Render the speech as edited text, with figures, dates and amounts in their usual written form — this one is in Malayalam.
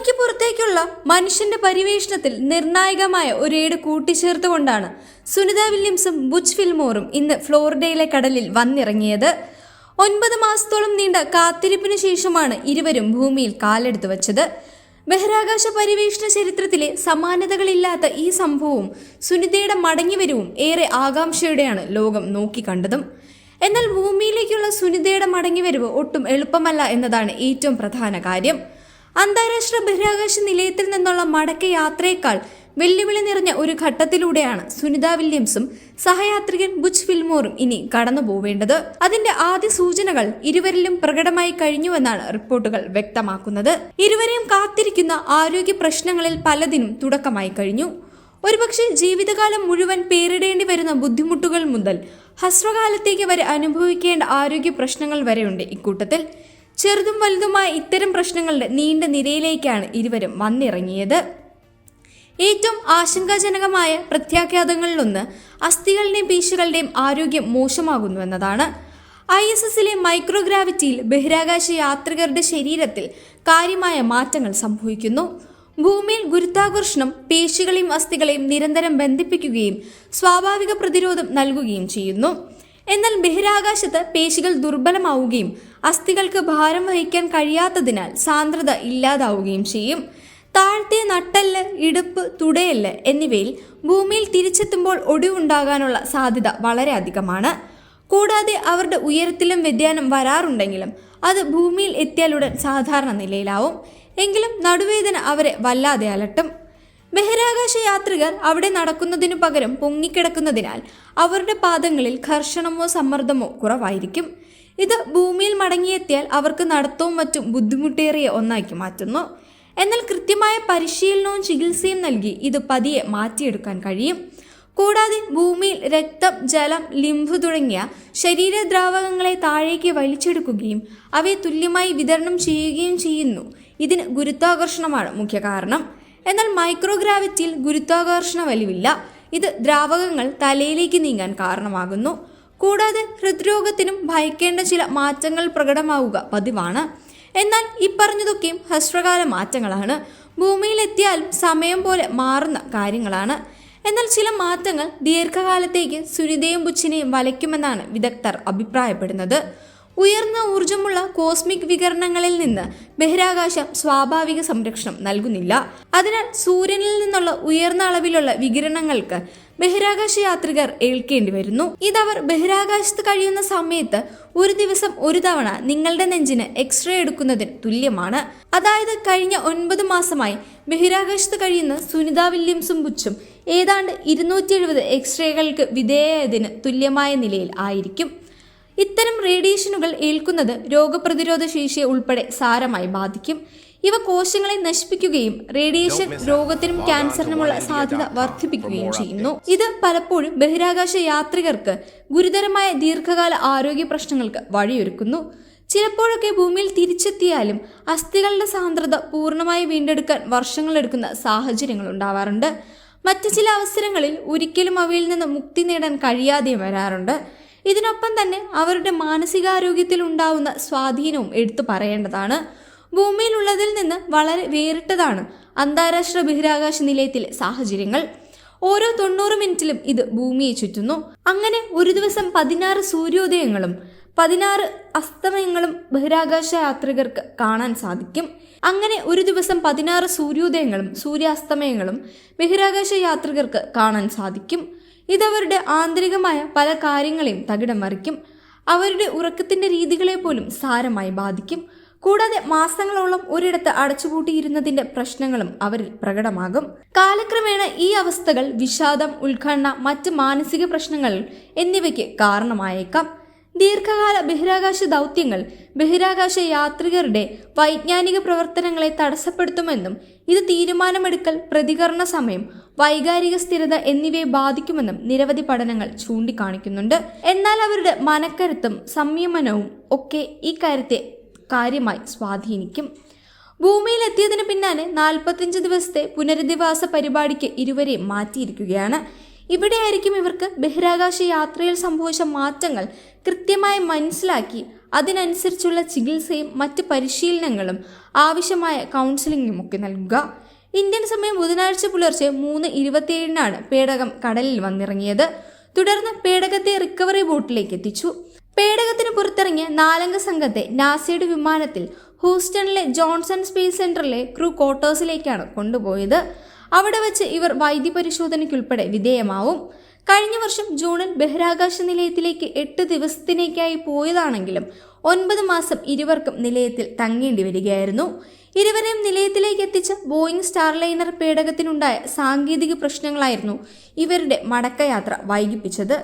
ഭൂമിക്ക് പുറത്തേക്കുള്ള മനുഷ്യന്റെ പരിവേഷണത്തിൽ നിർണായകമായ ഒരേട് കൂട്ടിച്ചേർത്തുകൊണ്ടാണ് സുനിത വില്യംസും ബുച്ച് ഫിൽമോറും ഇന്ന് ഫ്ലോറിഡയിലെ കടലിൽ വന്നിറങ്ങിയത്. 9 മാസത്തോളം നീണ്ട കാത്തിരിപ്പിന് ശേഷമാണ് ഇരുവരും ഭൂമിയിൽ കാലെടുത്തു വച്ചത്. ബഹിരാകാശ പരിവേഷണ ചരിത്രത്തിലെ സമാനതകളില്ലാത്ത ഈ സംഭവവും സുനിതയുടെ മടങ്ങിവരവും ഏറെ ആകാംക്ഷയോടെയാണ് ലോകം നോക്കിക്കണ്ടതും. എന്നാൽ ഭൂമിയിലേക്കുള്ള സുനിതയുടെ മടങ്ങിവരവ് ഒട്ടും എളുപ്പമല്ല എന്നതാണ് ഏറ്റവും പ്രധാന കാര്യം. അന്താരാഷ്ട്ര ബഹിരാകാശ നിലയത്തിൽ നിന്നുള്ള മടക്കയാത്രയേക്കാൾ വെല്ലുവിളി നിറഞ്ഞ ഒരു ഘട്ടത്തിലൂടെയാണ് സുനിത വില്യംസും സഹയാത്രികൻ ബുച്ച് ഫിൽമോറും ഇനി കടന്നു പോവേണ്ടത്. അതിന്റെ ആദ്യ സൂചനകൾ ഇരുവരിലും പ്രകടമായി കഴിഞ്ഞുവെന്നാണ് റിപ്പോർട്ടുകൾ വ്യക്തമാക്കുന്നത്. ഇരുവരെയും കാത്തിരിക്കുന്ന ആരോഗ്യ പ്രശ്നങ്ങളിൽ പലതിനും തുടക്കമായി കഴിഞ്ഞു. ഒരുപക്ഷെ ജീവിതകാലം മുഴുവൻ പേരിടേണ്ടി വരുന്ന ബുദ്ധിമുട്ടുകൾ മുതൽ ഹ്രസ്വകാലത്തേക്ക് വരെ അനുഭവിക്കേണ്ട ആരോഗ്യ പ്രശ്നങ്ങൾ വരെയുണ്ട് ഇക്കൂട്ടത്തിൽ. ചെറുതും വലുതുമായ ഇത്തരം പ്രശ്നങ്ങളുടെ നീണ്ട നിരയിലേക്കാണ് ഇരുവരും വന്നിറങ്ങിയത്. ഏറ്റവും ആശങ്കാജനകമായ പ്രത്യാഘാതങ്ങളിലൊന്ന് അസ്ഥികളുടെയും പേശികളുടെയും ആരോഗ്യം മോശമാകുന്നുവെന്നതാണ്. ISSലെ മൈക്രോഗ്രാവിറ്റിയിൽ ബഹിരാകാശ യാത്രികരുടെ ശരീരത്തിൽ കാര്യമായ മാറ്റങ്ങൾ സംഭവിക്കുന്നു. ഭൂമിയിൽ ഗുരുത്വാകർഷണം പേശികളെയും അസ്ഥികളെയും നിരന്തരം ബന്ധിപ്പിക്കുകയും സ്വാഭാവിക പ്രതിരോധം നൽകുകയും ചെയ്യുന്നു. എന്നാൽ ബഹിരാകാശത്ത് പേശികൾ ദുർബലമാവുകയും അസ്ഥികൾക്ക് ഭാരം വഹിക്കാൻ കഴിയാത്തതിനാൽ സാന്ദ്രത ഇല്ലാതാവുകയും ചെയ്യും. താഴ്ത്തിയ നട്ടെല്ല്, ഇടുപ്പ്, തുടയെല്ല് എന്നിവയിൽ ഭൂമിയിൽ തിരിച്ചെത്തുമ്പോൾ ഒടിവുണ്ടാകാനുള്ള സാധ്യത വളരെ അധികമാണ്. കൂടാതെ അവരുടെ ഉയരത്തിലും വ്യതിയാനം വരാറുണ്ടെങ്കിലും അത് ഭൂമിയിൽ എത്തിയാലുടൻ സാധാരണ നിലയിലാവും. എങ്കിലും നടുവേദന അവരെ വല്ലാതെ അലട്ടും. ബഹിരാകാശ യാത്രികർ അവിടെ നടക്കുന്നതിനു പകരം പൊങ്ങിക്കിടക്കുന്നതിനാൽ അവരുടെ പാദങ്ങളിൽ ഘർഷണമോ സമ്മർദ്ദമോ കുറവായിരിക്കും. ഇത് ഭൂമിയിൽ മടങ്ങിയെത്തിയാൽ അവർക്ക് നടത്തവും മറ്റും ബുദ്ധിമുട്ടേറിയ ഒന്നാക്കി മാറ്റുന്നു. എന്നാൽ കൃത്യമായ പരിശീലനവും ചികിത്സയും നൽകി ഇത് പതിയെ മാറ്റിയെടുക്കാൻ കഴിയും. കൂടാതെ ഭൂമിയിൽ രക്തം, ജലം, ലിംഫ് തുടങ്ങിയ ശരീരദ്രാവകങ്ങളെ താഴേക്ക് വലിച്ചെടുക്കുകയും അവയെ തുല്യമായി വിതരണം ചെയ്യുകയും ചെയ്യുന്നു. ഇതിന് ഗുരുത്വാകർഷണമാണ് മുഖ്യ കാരണം. എന്നാൽ മൈക്രോഗ്രാവിറ്റിയിൽ ഗുരുത്വാകർഷണ വലിവില്ല. ഇത് ദ്രാവകങ്ങൾ തലയിലേക്ക് നീങ്ങാൻ കാരണമാകുന്നു. കൂടാതെ ഹൃദ്രോഗത്തിനും ഭയക്കേണ്ട ചില മാറ്റങ്ങൾ പ്രകടമാവുക പതിവാണ്. എന്നാൽ ഈ പറഞ്ഞതൊക്കെയും ഹ്രസ്വകാല മാറ്റങ്ങളാണ്. ഭൂമിയിലെത്തിയാലും സമയം പോലെ മാറുന്ന കാര്യങ്ങളാണ്. എന്നാൽ ചില മാറ്റങ്ങൾ ദീർഘകാലത്തേക്ക് സുനിതയും ബുച്ചിനെയും വലയ്ക്കുമെന്നാണ് വിദഗ്ധർ അഭിപ്രായപ്പെടുന്നത്. ഉയർന്ന ഊർജമുള്ള കോസ്മിക് വികിരണങ്ങളിൽ നിന്ന് ബഹിരാകാശം സ്വാഭാവിക സംരക്ഷണം നൽകുന്നില്ല. അതിനാൽ സൂര്യനിൽ നിന്നുള്ള ഉയർന്ന അളവിലുള്ള വികിരണങ്ങൾക്ക് ബഹിരാകാശ യാത്രികർ ഏൽക്കേണ്ടി വരുന്നു. ഇതവർ ബഹിരാകാശത്ത് കഴിയുന്ന സമയത്ത് ഒരു ദിവസം ഒരു തവണ നിങ്ങളുടെ നെഞ്ചിന് എക്സ്റേ എടുക്കുന്നതിന് തുല്യമാണ്. അതായത് കഴിഞ്ഞ 9 മാസമായി ബഹിരാകാശത്ത് കഴിയുന്ന സുനിത വില്യംസും ബുച്ചും ഏതാണ്ട് 270 എക്സ്റേകൾക്ക് വിധേയതിന് തുല്യമായ നിലയിൽ ആയിരിക്കും. ഇത്തരം റേഡിയേഷനുകൾ ഏൽക്കുന്നത് രോഗപ്രതിരോധ ശേഷിയെ ഉൾപ്പെടെ സാരമായി ബാധിക്കും. ഇവ കോശങ്ങളെ നശിപ്പിക്കുകയും റേഡിയേഷൻ രോഗത്തിനും ക്യാൻസറിനുമുള്ള സാധ്യത വർദ്ധിപ്പിക്കുകയും ചെയ്യുന്നു. ഇത് പലപ്പോഴും ബഹിരാകാശ യാത്രികർക്ക് ഗുരുതരമായ ദീർഘകാല ആരോഗ്യ പ്രശ്നങ്ങൾക്ക് വഴിയൊരുക്കുന്നു. ചിലപ്പോഴൊക്കെ ഭൂമിയിൽ തിരിച്ചെത്തിയാലും അസ്ഥികളുടെ സാന്ദ്രത പൂർണ്ണമായി വീണ്ടെടുക്കാൻ വർഷങ്ങളെടുക്കുന്ന സാഹചര്യങ്ങൾ ഉണ്ടാവാറുണ്ട്. മറ്റു ചില അവസരങ്ങളിൽ ഒരിക്കലും അവയിൽ നിന്ന് മുക്തി നേടാൻ കഴിയാതെ വരാറുണ്ട്. ഇതിനൊപ്പം തന്നെ അവരുടെ മാനസികാരോഗ്യത്തിൽ ഉണ്ടാവുന്ന സ്വാധീനവും എടുത്തു പറയേണ്ടതാണ്. ഭൂമിയിലുള്ളതിൽ നിന്ന് വളരെ വേറിട്ടതാണ് അന്താരാഷ്ട്ര ബഹിരാകാശ നിലയത്തിലെ സാഹചര്യങ്ങൾ. ഓരോ 90 മിനിറ്റിലും ഇത് ഭൂമിയെ ചുറ്റുന്നു. അങ്ങനെ ഒരു ദിവസം 16 സൂര്യോദയങ്ങളും 16 അസ്തമയങ്ങളും ബഹിരാകാശ യാത്രികർക്ക് കാണാൻ സാധിക്കും. അങ്ങനെ ഒരു ദിവസം 16 സൂര്യോദയങ്ങളും സൂര്യാസ്തമയങ്ങളും ബഹിരാകാശ യാത്രികർക്ക് കാണാൻ സാധിക്കും. ഇതവരുടെ ആന്തരികമായ പല കാര്യങ്ങളെയും തകിടം മറിക്കും. അവരുടെ ഉറക്കത്തിന്റെ രീതികളെ പോലും സാരമായി ബാധിക്കും. കൂടാതെ മാസങ്ങളോളം ഒരിടത്ത് അടച്ചുപൂട്ടിയിരുന്നതിന്റെ പ്രശ്നങ്ങളും അവരിൽ പ്രകടമാകും. കാലക്രമേണ ഈ അവസ്ഥകൾ വിഷാദം, ഉത്കണ്ഠ, മറ്റ് മാനസിക പ്രശ്നങ്ങൾ എന്നിവയ്ക്ക് കാരണമായേക്കാം. ദീർഘകാല ബഹിരാകാശ ദൗത്യങ്ങൾ ബഹിരാകാശ യാത്രികരുടെ വൈജ്ഞാനിക പ്രവർത്തനങ്ങളെ തടസ്സപ്പെടുത്തുമെന്നും ഇത് തീരുമാനമെടുക്കൽ, പ്രതികരണ സമയം, വൈകാരിക സ്ഥിരത എന്നിവയെ ബാധിക്കുമെന്നും നിരവധി പഠനങ്ങൾ ചൂണ്ടിക്കാണിക്കുന്നുണ്ട്. എന്നാൽ അവരുടെ മനക്കരുത്തും സംയമനവും ഒക്കെ ഈ കാര്യത്തെ കാര്യമായി സ്വാധീനിക്കും. ഭൂമിയിലെത്തിയതിന് പിന്നാലെ 45 ദിവസത്തെ പുനരധിവാസ പരിപാടിക്ക് ഇരുവരെയും മാറ്റിയിരിക്കുകയാണ്. ഇവിടെയായിരിക്കും ഇവർക്ക് ബഹിരാകാശ യാത്രയിൽ സംഭവിച്ച മാറ്റങ്ങൾ കൃത്യമായി മനസ്സിലാക്കി അതിനനുസരിച്ചുള്ള ചികിത്സയും മറ്റ് പരിശീലനങ്ങളും ആവശ്യമായ കൗൺസിലിംഗും ഒക്കെ നൽകുക. ഇന്ത്യൻ സമയം ബുധനാഴ്ച പുലർച്ചെ 3:27 പേടകം കടലിൽ വന്നിറങ്ങിയത്. തുടർന്ന് പേടകത്തെ റിക്കവറി ബോട്ടിലേക്ക് എത്തിച്ചു. പേടകത്തിന് പുറത്തിറങ്ങിയ 4-അംഗ സംഘത്തെ നാസയുടെ വിമാനത്തിൽ ഹൂസ്റ്റണിലെ ജോൺസൺ സ്പേസ് സെന്ററിലെ ക്രൂ ക്വാർട്ടേഴ്സിലേക്കാണ് കൊണ്ടുപോയത്. അവിടെ വച്ച് ഇവർ വൈദ്യപരിശോധനയ്ക്കുൾപ്പെടെ വിധേയമാവും. കഴിഞ്ഞ വർഷം ജൂണിൽ ബഹിരാകാശ നിലയത്തിലേക്ക് 8 ദിവസത്തിനേക്കായി പോയതാണെങ്കിലും 9 മാസം ഇരുവർക്കും നിലയത്തിൽ തങ്ങേണ്ടി വരികയായിരുന്നു. ഇരുവരെയും നിലയത്തിലേക്ക് എത്തിച്ച ബോയിങ് സ്റ്റാർലൈനർ പേടകത്തിനുണ്ടായ സാങ്കേതിക പ്രശ്നങ്ങളായിരുന്നു ഇവരുടെ മടക്കയാത്ര വൈകിപ്പിച്ചത്.